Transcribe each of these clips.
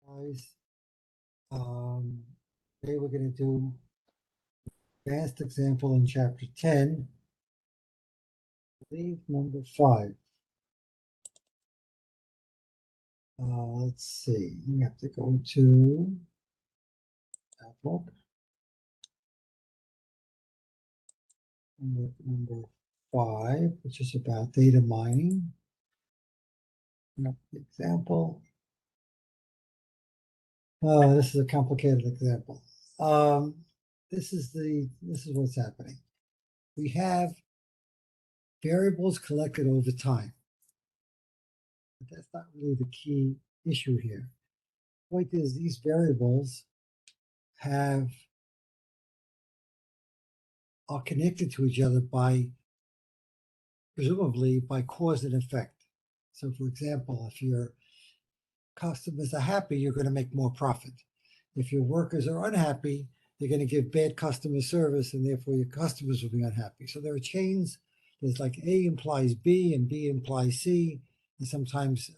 Guys, today we're going to do advanced example in chapter 10, I believe number 5. Let's see, we have to go to that book. Number 5, which is about data mining. Example. This is a complicated example. This is what's happening. We have variables collected over time. But that's not really the key issue here. The point is these variables are connected to each other presumably by cause and effect. So for example, if your customers are happy, you're going to make more profit. If your workers are unhappy, you're going to give bad customer service and therefore your customers will be unhappy. So there are chains. There's like A implies B and B implies C. And sometimes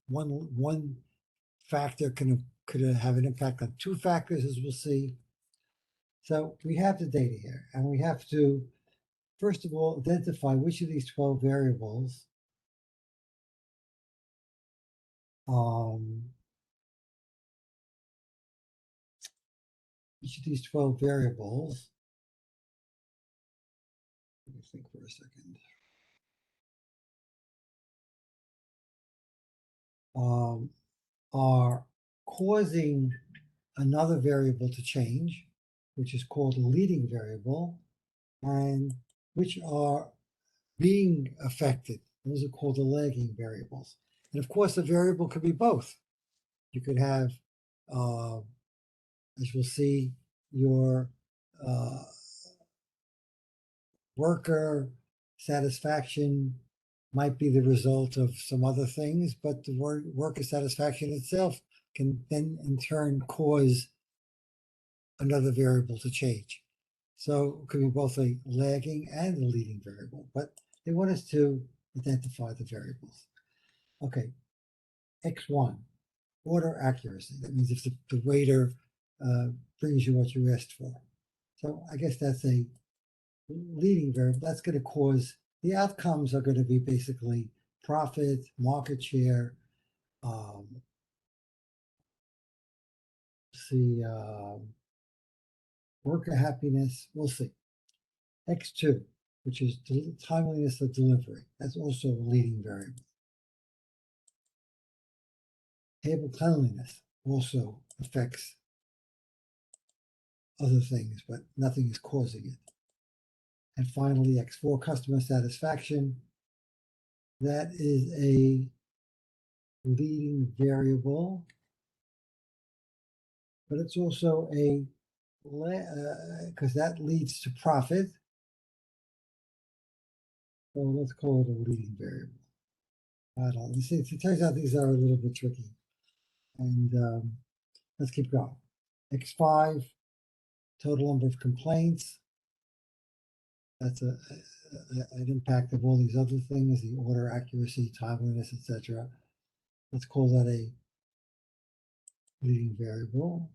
one factor could have an impact on two factors, as we'll see. So we have the data here, and we have to, first of all, identify which of these 12 variables let me think for a second. Are causing another variable to change, which is called a leading variable, and which are being affected. Those are called the lagging variables. And of course, a variable could be both. You could have, as we'll see, your worker satisfaction might be the result of some other things, but the worker satisfaction itself can then in turn cause another variable to change. So it could be both a lagging and a leading variable, but they want us to identify the variables. Okay, X1, order accuracy. That means if the waiter brings you what you asked for. So I guess that's a leading variable. That's going to cause, the outcomes are going to be basically profit, market share, worker happiness. We'll see. X2, which is timeliness of delivery. That's also a leading variable. Table cleanliness also affects other things, but nothing is causing it. And finally, X4, customer satisfaction. That is a leading variable, but it's also a, because that leads to profit. So let's call it a leading variable. I don't know. It turns out these are a little bit tricky. And let's keep going. X5, total number of complaints. That's an impact of all these other things, the order accuracy, timeliness, etc. Let's call that a leading variable.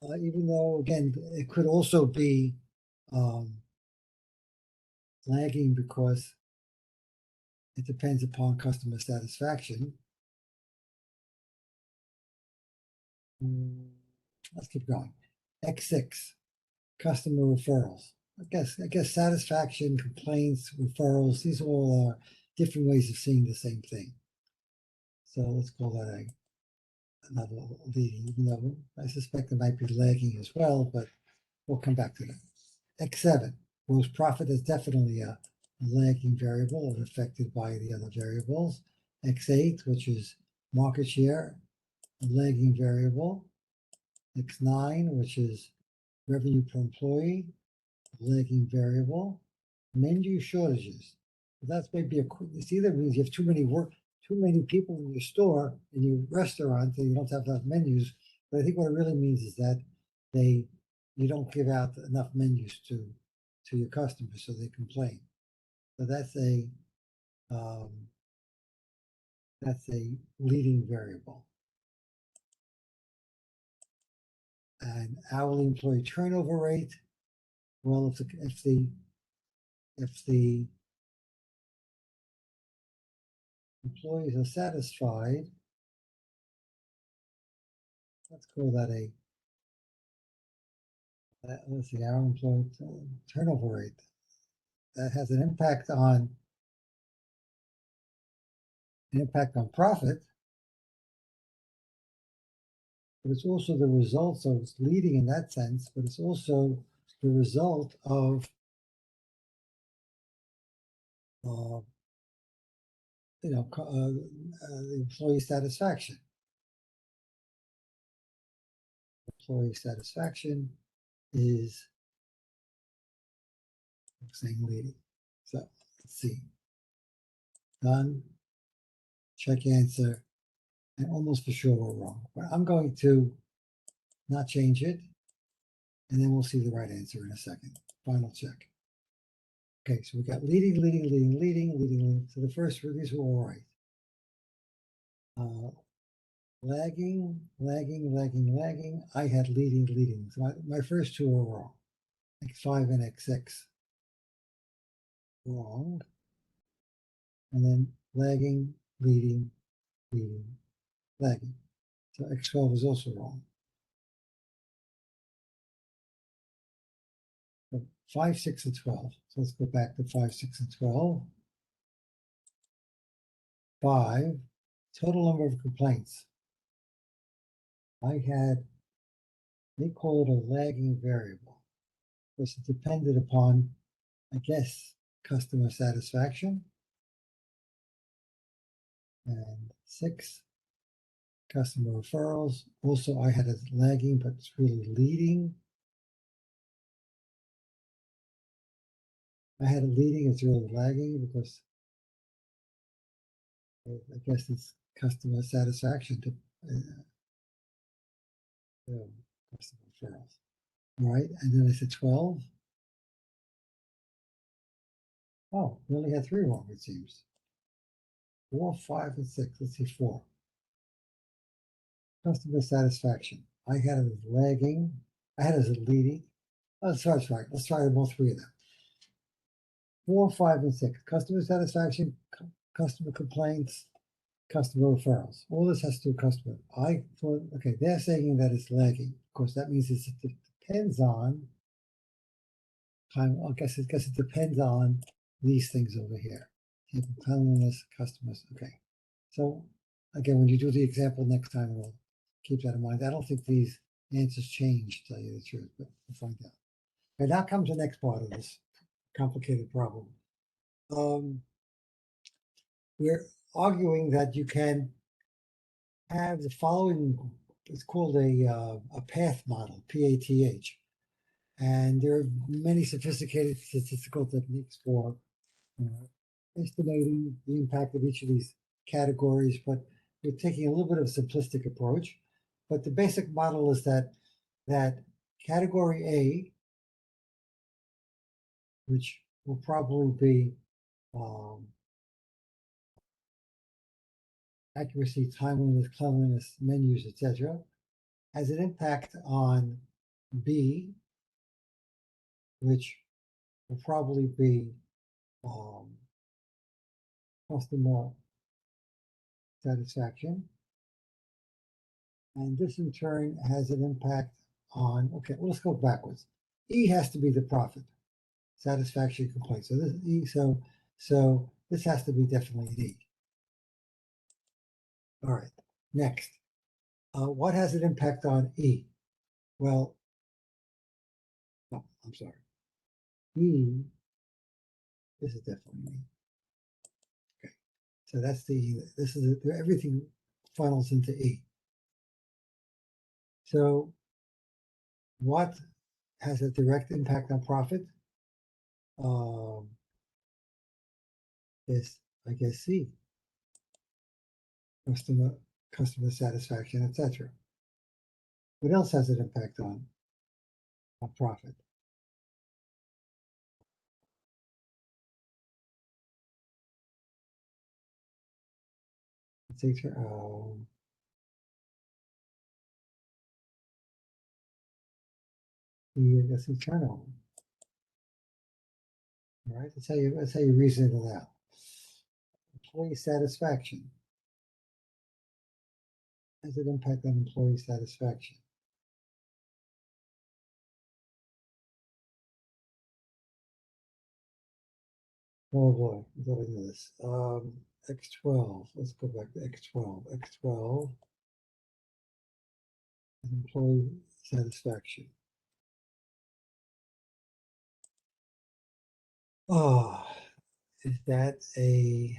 Even though, again, it could also be lagging because it depends upon customer satisfaction. Let's keep going. X6, customer referrals. I guess satisfaction, complaints, referrals, these all are different ways of seeing the same thing. So let's call that another leading, even though I suspect it might be lagging as well, but we'll come back to that. X7, gross profit is definitely a lagging variable and affected by the other variables. X8, which is market share, a lagging variable. X9, which is revenue per employee, a lagging variable. Menu shortages. That's maybe this either means you have too many people in your store, in your restaurant, and you don't have enough menus. But I think what it really means is that you don't give out enough menus to your customers, so they complain. So that's a leading variable. And hourly employee turnover rate, well, if the employees are satisfied, let's call that let's see, our employee turnover rate. That has an impact on profit, but it's also the result, so it's leading in that sense, but it's also the result of the employee satisfaction. Employee satisfaction is saying leading. So let's see. Done. Check answer. And almost for sure we're wrong. But I'm going to not change it. And then we'll see the right answer in a second. Final check. Okay, so we got leading. So the first, these were all right. Lagging. I had leading. So my first two are wrong. X5 and X6. Wrong. And then lagging, leading, lagging. So X12 is also wrong. So 5, 6, and 12. So let's go back to 5, 6, and 12. 5, total number of complaints. I had, they call it a lagging variable because it depended upon, I guess, customer satisfaction. And 6, customer referrals. Also, I had it lagging, but it's really leading. I had it leading, it's really lagging because I guess it's customer satisfaction to customer referrals. All right, and then I said 12. Oh, we only had 3 wrong, it seems. 4, 5, and 6. Let's see, 4. Customer satisfaction. I had it as lagging. I had it as leading. Oh, that's right. Let's try all 3 of them. 4, 5, and 6. Customer satisfaction, customer complaints, customer referrals. All this has to do with customer. I thought, okay, they're saying that it's lagging. Of course, that means it depends on time. I guess it depends on these things over here. Cleanliness, customers. Okay. So again, when you do the example next time, we'll keep that in mind. I don't think these answers change, to tell you the truth, but we'll find out. And now comes the next part of this complicated problem. We're arguing that you can have the following, it's called a path model, PATH. And there are many sophisticated statistical techniques for estimating the impact of each of these categories, but we're taking a little bit of a simplistic approach. But the basic model is that category A, which will probably be accuracy, timeliness, cleanliness, menus, etc., has an impact on B, which will probably be customer satisfaction. And this in turn has an impact on, okay, well, let's go backwards. E has to be the profit, satisfaction, complaint. So this E, so this has to be definitely an E. All right, next. What has an impact on E? Well, oh, I'm sorry. E, this is definitely E. Okay, so that's the E. This is everything funnels into E. So what has a direct impact on profit? Is, I guess, C. Customer satisfaction, etc. What else has an impact on profit? Let's see, That's the turnover. All right, that's how you reason it out. Employee satisfaction. Has it impact on employee satisfaction? Oh boy, I'm going to this. X12. Let's go back to X12. X12. Employee satisfaction. Oh, is that a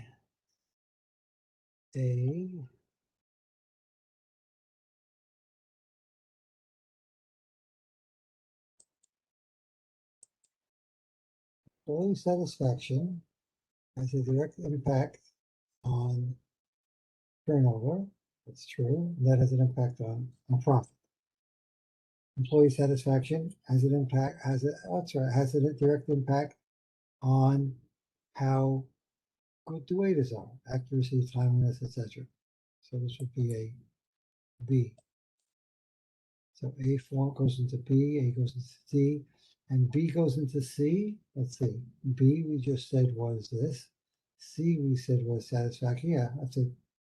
employee satisfaction has a direct impact on turnover? That's true. That has an impact on profit. Employee satisfaction has an impact, has a direct impact on how good the waiters are, accuracy, timeliness, etc. So this would be a B. So A form goes into B, A goes into C, and B goes into C. Let's see. B we just said was this. C we said was satisfaction. Yeah, that's it.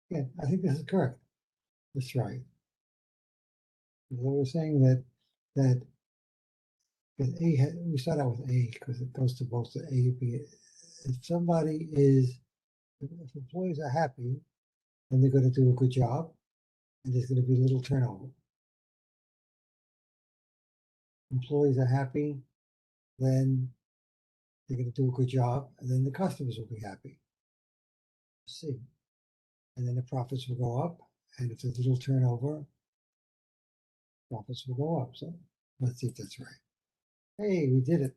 Yeah, I think this is correct. That's right. So we're saying that because we start out with A because it goes to both the A, B. If somebody is, if employees are happy, then they're going to do a good job, and there's going to be little turnover. Employees are happy, then they're going to do a good job, and then the customers will be happy. See, and then the profits will go up, and if there's little turnover, profits will go up. So let's see if that's right. Hey, we did it.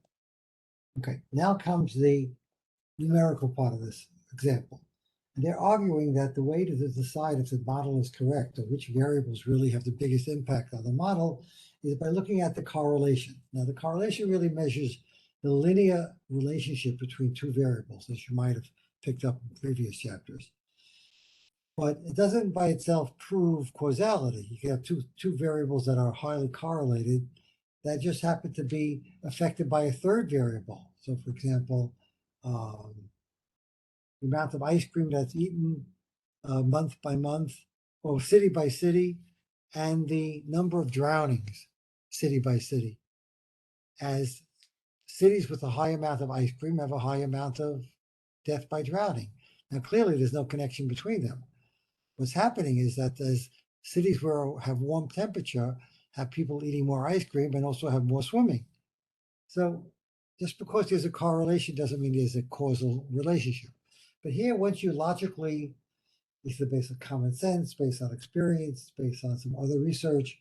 Okay, now comes the numerical part of this example. And they're arguing that the way to decide if the model is correct or which variables really have the biggest impact on the model is by looking at the correlation. Now, the correlation really measures the linear relationship between two variables, as you might have picked up in previous chapters. But it doesn't by itself prove causality. You can have two variables that are highly correlated that just happen to be affected by a third variable. So, for example, the amount of ice cream that's eaten month by month, or city by city, and the number of drownings city by city. As cities with a high amount of ice cream have a high amount of death by drowning. Now, clearly, there's no connection between them. What's happening is that as cities where have warm temperature have people eating more ice cream and also have more swimming. So just because there's a correlation doesn't mean there's a causal relationship. But here, once you logically, this is based on common sense, based on experience, based on some other research,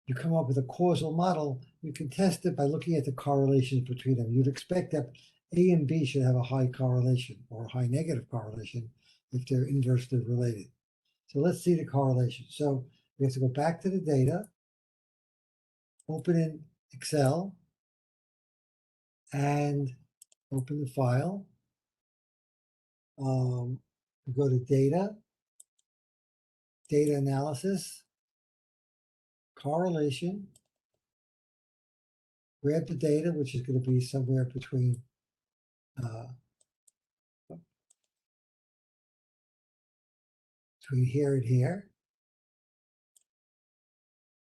you come up with a causal model, you can test it by looking at the correlations between them. You'd expect that A and B should have a high correlation or a high negative correlation if they're inversely related. So let's see the correlation. So we have to go back to the data, open in Excel, and open the file. Go to data, data analysis, correlation, grab the data, which is going to be somewhere between here and here.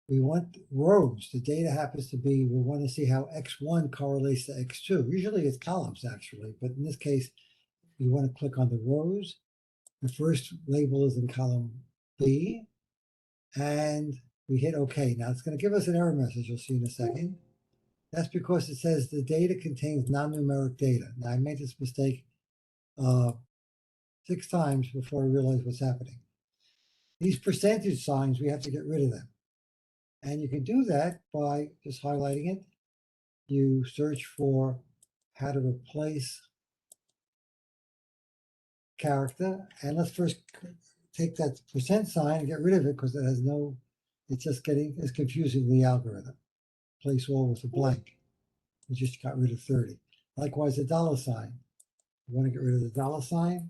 We want rows. The data happens to be, we want to see how X1 correlates to X2. Usually it's columns actually, but in this case, we want to click on the rows. The first label is in column B, and we hit OK. Now it's going to give us an error message, you'll see in a second. That's because it says the data contains non-numeric data. Now I made this mistake 6 times before I realized what's happening. These percentage signs, we have to get rid of them. And you can do that by just highlighting it. You search for how to replace character. And let's first take that percent sign and get rid of it because it has no, it's confusing the algorithm. Place all with a blank. We just got rid of 30. Likewise, the dollar sign. We want to get rid of the dollar sign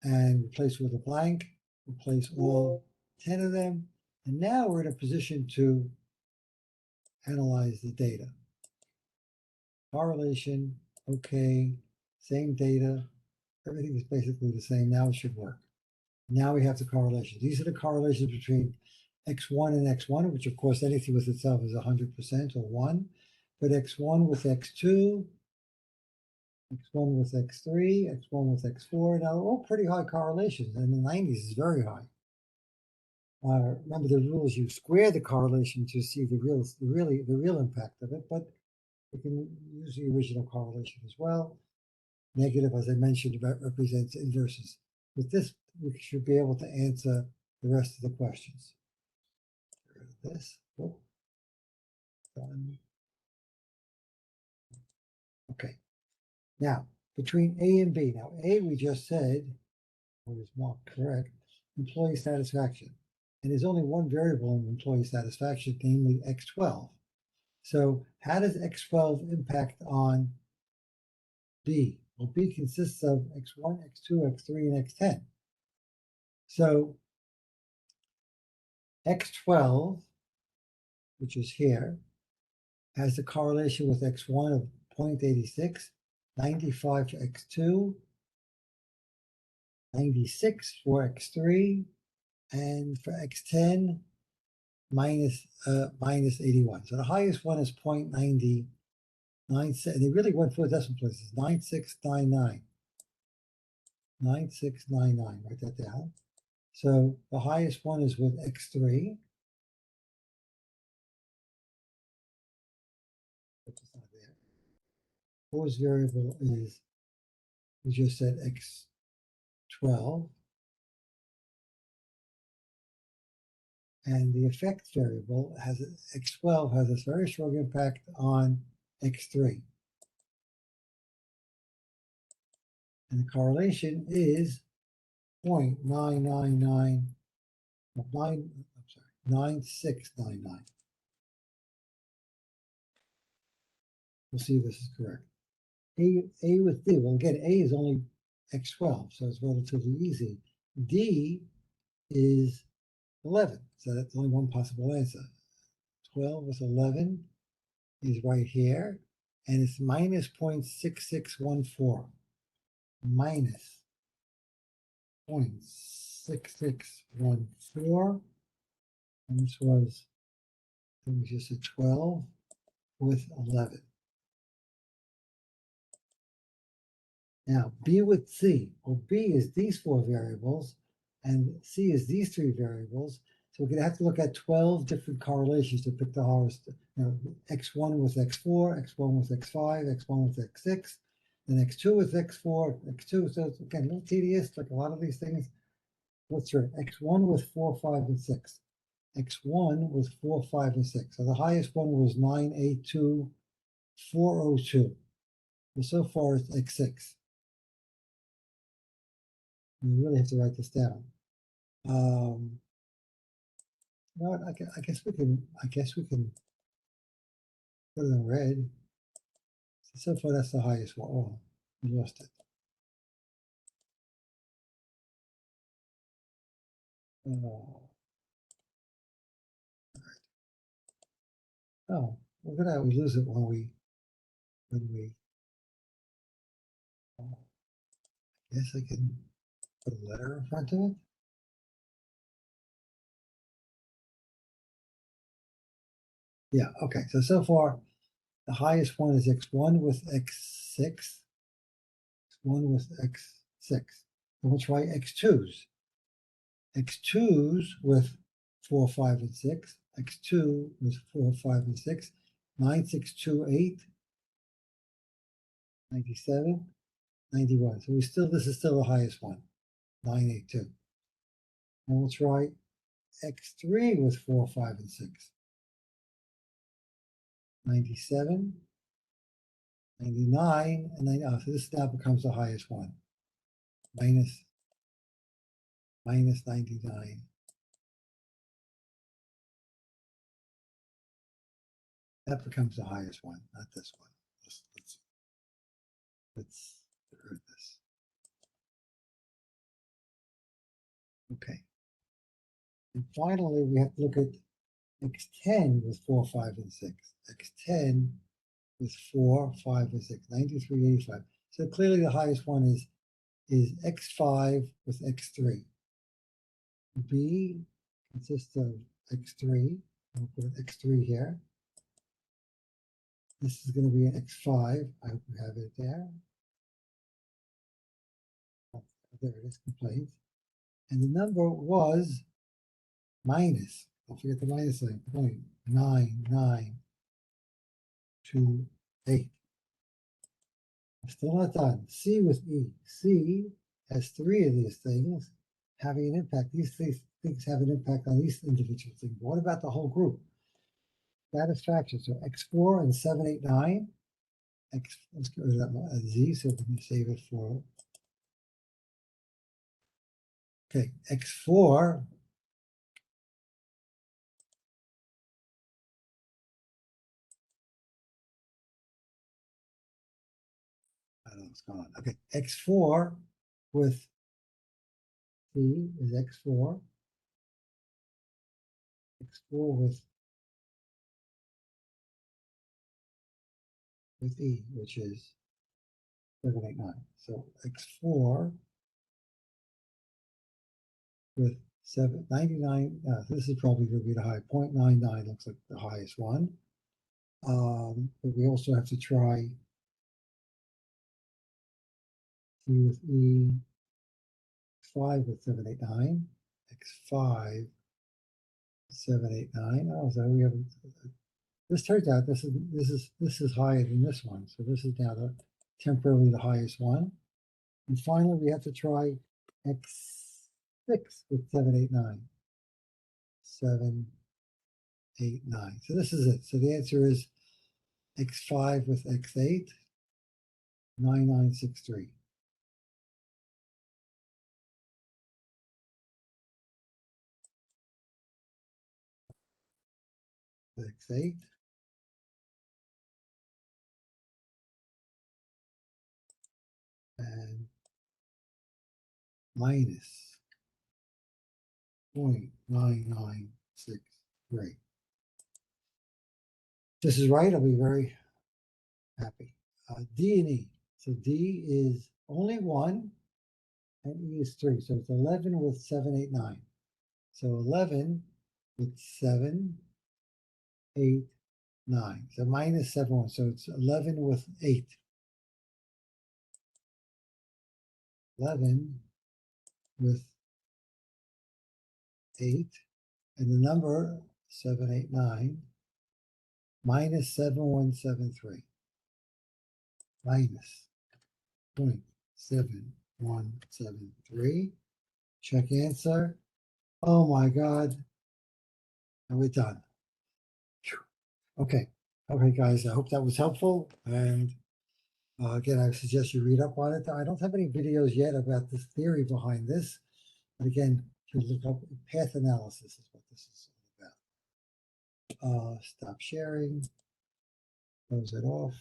and replace with a blank. Replace all 10 of them. And now we're in a position to analyze the data. Correlation, okay, same data, everything is basically the same. Now it should work. Now we have the correlation. These are the correlations between x1 and x1, which of course anything with itself is 100% or 1, but x1 with x2, x1 with x3, x1 with x4, now all pretty high correlations, and the 90s is very high. Remember the rule is you square the correlation to see the real impact of it, but you can use the original correlation as well. Negative, as I mentioned, represents inverses. With this, we should be able to answer the rest of the questions. Get rid of this. Oh, done. Okay. Now, between A and B. Now, A, we just said, was marked correct, employee satisfaction. And there's only one variable in employee satisfaction, namely X12. So how does X12 impact on B? Well, B consists of X1, X2, X3, and X10. So X12, which is here, has the correlation with X1 of 0.86, 95 for X2, 96 for X3, and for X10, minus 81. So the highest one is 0.90. They really went for decimal places. 9699. 9699. Write that down. So the highest one is with X3. Which is not there. Force variable is, we just said X12. And the effect variable has X12 has a very strong impact on X3. And the correlation is 0.999, 9699. We'll see if this is correct. A with D, well again, A is only X12, so it's relatively easy. D is 11, so that's only one possible answer. 12 with 11 is right here, and it's minus 0.6614. Minus 0.6614, and this was, I think we just said 12 with 11. Now, B with C. Well, B is these four variables, and C is these three variables. So we're going to have to look at 12 different correlations to pick the hardest. X1 with X4, X1 with X5, X1 with X6, then X2 with X4, X2. So it's, again, a little tedious, like a lot of these things. Let's try X1 with 4, 5, and 6. X1 with 4, 5, and 6. So the highest one was 982,402. Well, so far it's X6. You really have to write this down. No, I guess we can put it in red. So far, that's the highest one. Oh, we lost it. Oh, look at that. We lose it when we. I guess I can put a letter in front of it. Yeah. Okay. So far, the highest one is X1 with X6. X1 with X6. And we'll try X2s. X2s with 4, 5, and 6. X2 with 4, 5, and 6. 9628, 97, 91. So this is still the highest one, 982. And we'll try X3 with 4, 5, and 6. 97, 99, and 90. So this now becomes the highest one. Minus 99. That becomes the highest one, not this one. Let's get rid of this. Okay. And finally, we have to look at X10 with 4, 5, and 6. X10 with 4, 5, and 6. 93, 85. So clearly the highest one is X5 with X3. B consists of X3. I'll put an X3 here. This is going to be an X5. I hope you have it there. There it is, complaint. And the number was minus, don't forget the minus sign, 0.9928. I'm still not done. C with E. C has 3 of these things having an impact. These things have an impact on these individual things. What about the whole group? Satisfaction. So X4 and 7, 8, 9. Let's get rid of that Z, so we can save it for. Okay, X4. I don't know what's going on. Okay, X4 with C is X4. X4 with E, which is 7, 8, 9. So X4 with 99, this is probably going to be the high, 0.99 looks like the highest one. But we also have to try C with E, X5 with 7, 8, 9, X5, 7, 8, 9. Oh, so we have, this turns out this is higher than this one. So this is now temporarily the highest one. And finally, we have to try X6 with 7, 8, 9. 7, 8, 9. So this is it. So the answer is X5 with X8, 9963. X8. And minus 0.9963. This is right. I'll be very happy. D and E. So D is only 1 and E is 3. So it's 11 with 7, 8, 9. So 11 with 7, 8, 9. So minus 7, 1. So it's 11 with 8. 11 with 8. And the number 7, 8, 9 minus 7173. Minus 0.7173. Check answer. Oh my God. And we're done. Okay. Okay, guys, I hope that was helpful. And again, I suggest you read up on it. I don't have any videos yet about this theory behind this. But again, to look up path analysis is what this is all about. Stop sharing. Close it off.